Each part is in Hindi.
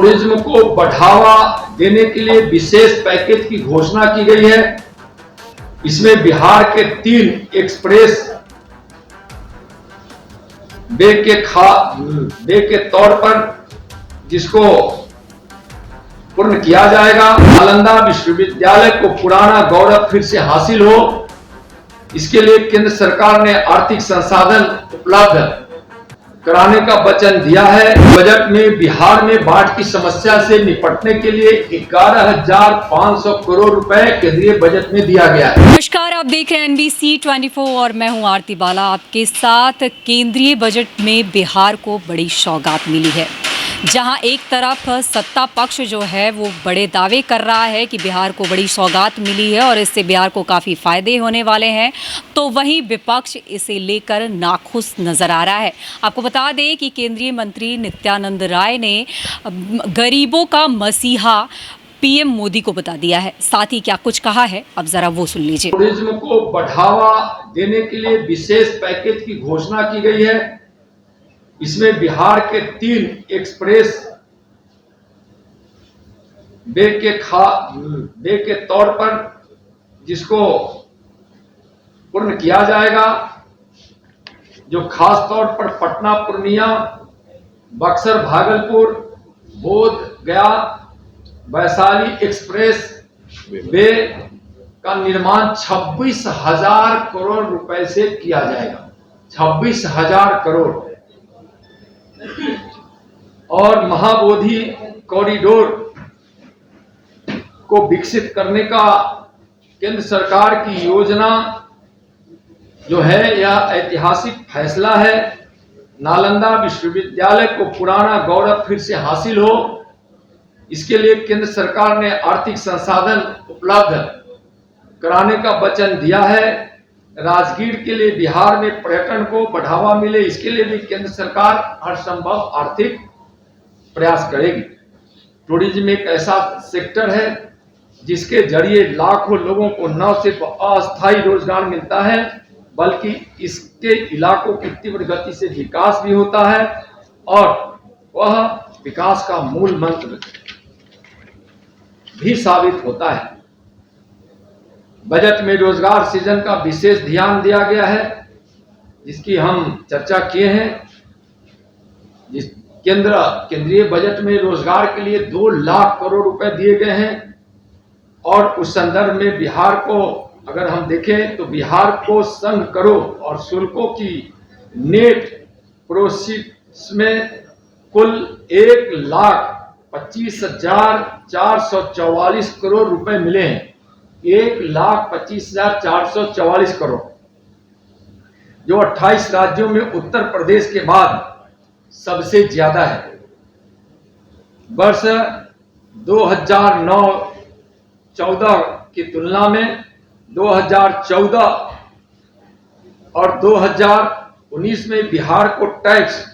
टूरिज्म को बढ़ावा देने के लिए विशेष पैकेज की घोषणा की गई है। इसमें बिहार के 3 एक्सप्रेस वे के तौर पर जिसको पूर्ण किया जाएगा। नालंदा विश्वविद्यालय को पुराना गौरव फिर से हासिल हो, इसके लिए केंद्र सरकार ने आर्थिक संसाधन उपलब्ध कराने का वचन दिया है। बजट में बिहार में बाढ़ की समस्या से निपटने के लिए 11,500 करोड़ रुपए केंद्रीय बजट में दिया गया है। नमस्कार, आप देख रहे हैं NBC 24 और मैं हूं आरती बाला आपके साथ। केंद्रीय बजट में बिहार को बड़ी सौगात मिली है, जहां एक तरफ सत्ता पक्ष जो है वो बड़े दावे कर रहा है कि बिहार को बड़ी सौगात मिली है और इससे बिहार को काफ़ी फायदे होने वाले हैं, तो वहीं विपक्ष इसे लेकर नाखुश नजर आ रहा है। आपको बता दें कि केंद्रीय मंत्री नित्यानंद राय ने गरीबों का मसीहा PM मोदी को बता दिया है। साथ ही क्या कुछ कहा है, अब जरा वो सुन लीजिए। टूरिज्म को बढ़ावा देने के लिए विशेष पैकेज की घोषणा की गई है। इसमें बिहार के 3 एक्सप्रेस वे के तौर पर जिसको पूर्ण किया जाएगा, जो खास तौर पर पटना पूर्णिया, बक्सर भागलपुर, बोध गया वैशाली एक्सप्रेस वे का निर्माण 26,000 करोड़ रुपए से किया जाएगा। 26,000 करोड़। और महाबोधि कॉरिडोर को विकसित करने का केंद्र सरकार की योजना जो है यह ऐतिहासिक फैसला है। नालंदा विश्वविद्यालय को पुराना गौरव फिर से हासिल हो, इसके लिए केंद्र सरकार ने आर्थिक संसाधन उपलब्ध कराने का वचन दिया है। राजगीर के लिए बिहार में पर्यटन को बढ़ावा मिले, इसके लिए भी केंद्र सरकार हर संभव आर्थिक प्रयास करेगी। टूरिज्म एक ऐसा सेक्टर है जिसके जरिए लाखों लोगों को न सिर्फ अस्थायी रोजगार मिलता है, बल्कि इसके इलाकों की तीव्र गति से विकास भी होता है और वह विकास का मूल मंत्र भी साबित होता है। बजट में रोजगार सृजन का विशेष ध्यान दिया गया है, जिसकी हम चर्चा किए हैं। केंद्रीय बजट में रोजगार के लिए 2 लाख करोड़ रुपए दिए गए हैं और उस संदर्भ में बिहार को अगर हम देखें तो बिहार को संघ करों और शुल्कों की नेट प्रोसीड्स में कुल 1,25,444 करोड़ रुपए मिले हैं। 1,25,444 करोड़, जो 28 राज्यों में उत्तर प्रदेश के बाद सबसे ज्यादा है। वर्ष 2009-14 की तुलना में 2014 और 2019 में बिहार को टैक्स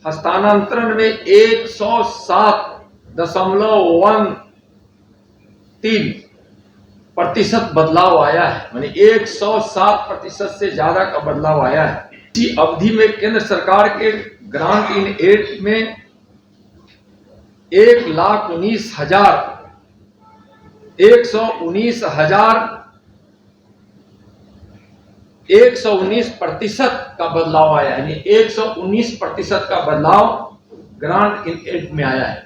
हस्तांतरण में 107.13% बदलाव आया है। यानी 107% से ज्यादा का बदलाव आया है। इसी अवधि में केंद्र सरकार के ग्रांट इन एड में 119% का बदलाव आया है। यानी 119% का बदलाव ग्रांट इन एड में आया है।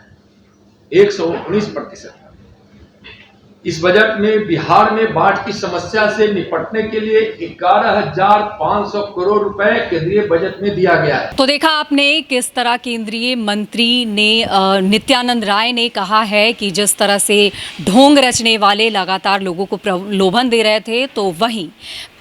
119%। इस बजट में बिहार में बाढ़ की समस्या से निपटने के लिए 11,500 करोड़ रुपए केंद्रीय बजट में दिया गया है। तो देखा आपने किस तरह केंद्रीय मंत्री ने नित्यानंद राय ने कहा है कि जिस तरह से ढोंग रचने वाले लगातार लोगों को प्रलोभन दे रहे थे, तो वहीं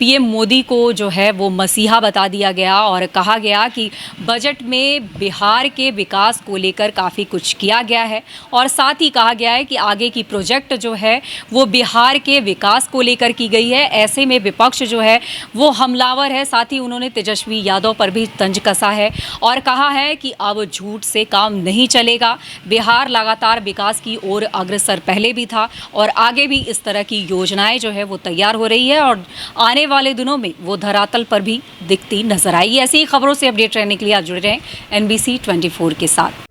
PM मोदी को जो है वो मसीहा बता दिया गया और कहा गया कि बजट में बिहार के विकास को लेकर काफ़ी कुछ किया गया है और साथ ही कहा गया है कि आगे की प्रोजेक्ट जो है वो बिहार के विकास को लेकर की गई है। ऐसे में विपक्ष जो है वो हमलावर है। साथ ही उन्होंने तेजस्वी यादव पर भी तंज कसा है और कहा है कि अब झूठ से काम नहीं चलेगा। बिहार लगातार विकास की ओर अग्रसर पहले भी था और आगे भी इस तरह की योजनाएं जो है वो तैयार हो रही है और आने वाले दिनों में वो धरातल पर भी दिखती नजर आएगी। ऐसी ही खबरों से अपडेट रहने के लिए आप जुड़े रहें NBC 24 के साथ।